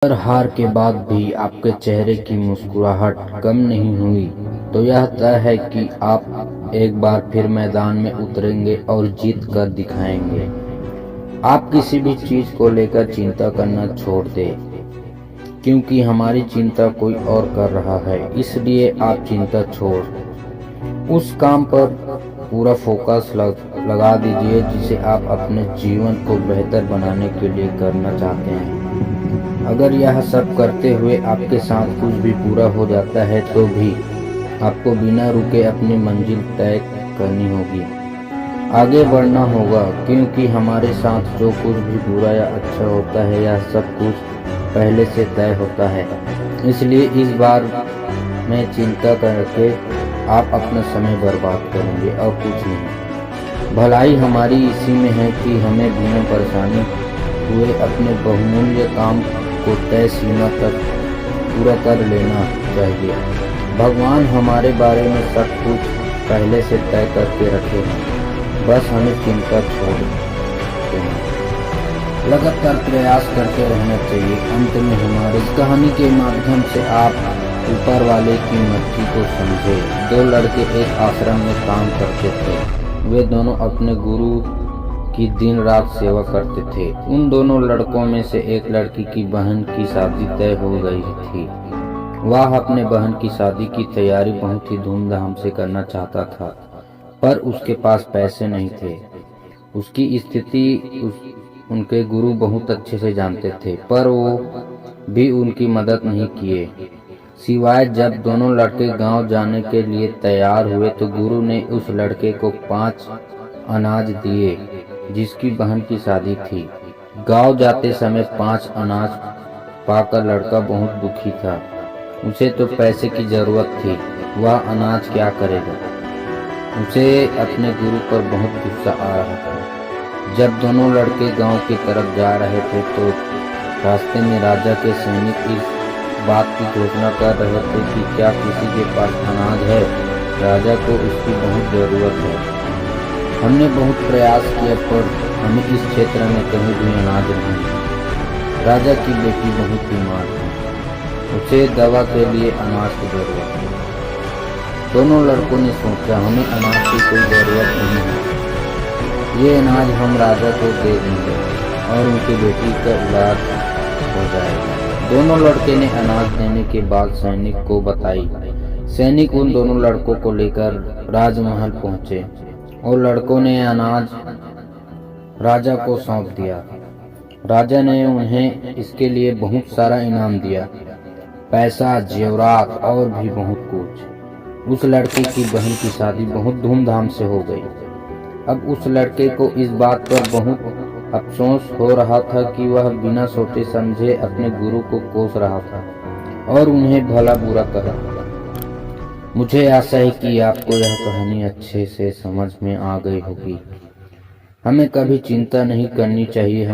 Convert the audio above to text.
हर हार के बाद भी आपके चेहरे की मुस्कुराहट कम नहीं हुई, तो यह तय है कि आप एक बार फिर मैदान में उतरेंगे और जीत कर दिखाएंगे। आप किसी भी चीज को लेकर चिंता करना छोड़ दें, क्योंकि हमारी चिंता कोई और कर रहा है। इसलिए आप चिंता छोड़ उस काम पर पूरा फोकस लगा दीजिए जिसे आप अपने जीवन को बेहतर बनाने के लिए करना चाहते हैं। अगर यह सब करते हुए आपके साथ कुछ भी पूरा हो जाता है तो भी आपको बिना रुके अपनी मंजिल तय करनी होगी, आगे बढ़ना होगा, क्योंकि हमारे साथ जो कुछ भी बुरा या अच्छा होता है यह सब कुछ पहले से तय होता है। इसलिए इस बार में चिंता करके आप अपना समय बर्बाद करेंगे और कुछ नहीं। भलाई हमारी इसी में है कि हमें बिना परेशानी हुए अपने बहुमूल्य काम को तय सीमा तक पूरा कर लेना चाहिए। भगवान हमारे बारे में सब कुछ पहले से तय करके रखे हैं, बस हमें चिंता छोड़ देना, लगातार प्रयास करते रहना चाहिए। अंत में हमारी कहानी के माध्यम से आप ऊपर वाले की मर्जी को समझे। दो लड़के एक आश्रम में काम करते थे। वे दोनों अपने गुरु की दिन रात सेवा करते थे। उन दोनों लड़कों में से एक लड़की की बहन की शादी तय हो गई थी। वह अपने बहन की शादी की तैयारी बहुत ही धूमधाम से करना चाहता था, पर उसके पास पैसे नहीं थे। उसकी स्थिति उनके गुरु बहुत अच्छे से जानते थे, पर वो भी उनकी मदद नहीं किए। सिवाय जब दोनों लड़के गांव जाने के लिए तैयार हुए तो गुरु ने उस लड़के को 5 अनाज दिए जिसकी बहन की शादी थी। गांव जाते समय 5 अनाज पाकर लड़का बहुत दुखी था। उसे तो पैसे की जरूरत थी, वह अनाज क्या करेगा। उसे अपने गुरु पर बहुत गुस्सा आ रहा था। जब दोनों लड़के गांव की तरफ जा रहे थे तो रास्ते में राजा के सैनिक इस बात की घोषणा कर रहे थे कि क्या किसी के पास अनाज है, राजा को इसकी बहुत जरूरत है। हमने बहुत प्रयास किया पर हमें इस क्षेत्र में कहीं भी अनाज नहीं। राजा की बेटी बहुत बीमार थी, उसे दवा के लिए अनाज की जरूरत है। दोनों लड़कों ने सोचा हमें अनाज की कोई जरूरत नहीं है, ये अनाज हम राजा को दे देंगे और उनकी बेटी का इलाज हो जाएगा। दोनों लड़के ने अनाज देने के बाद सैनिक को बताई। सैनिक उन दोनों लड़कों को लेकर राजमहल पहुंचे और लड़कों ने अनाज राजा को सौंप दिया। राजा ने उन्हें इसके लिए बहुत सारा इनाम दिया, पैसा, जेवरात और भी बहुत कुछ। उस लड़के की बहन की शादी बहुत धूमधाम से हो गई। अब उस लड़के को इस बात पर बहुत अफसोस हो रहा था कि वह बिना सोचे समझे अपने गुरु को कोस रहा था और उन्हें भला बुरा कह रहा था। मुझे आशा है कि आपको यह कहानी अच्छे से समझ में आ गई होगी। हमें कभी चिंता नहीं करनी चाहिए।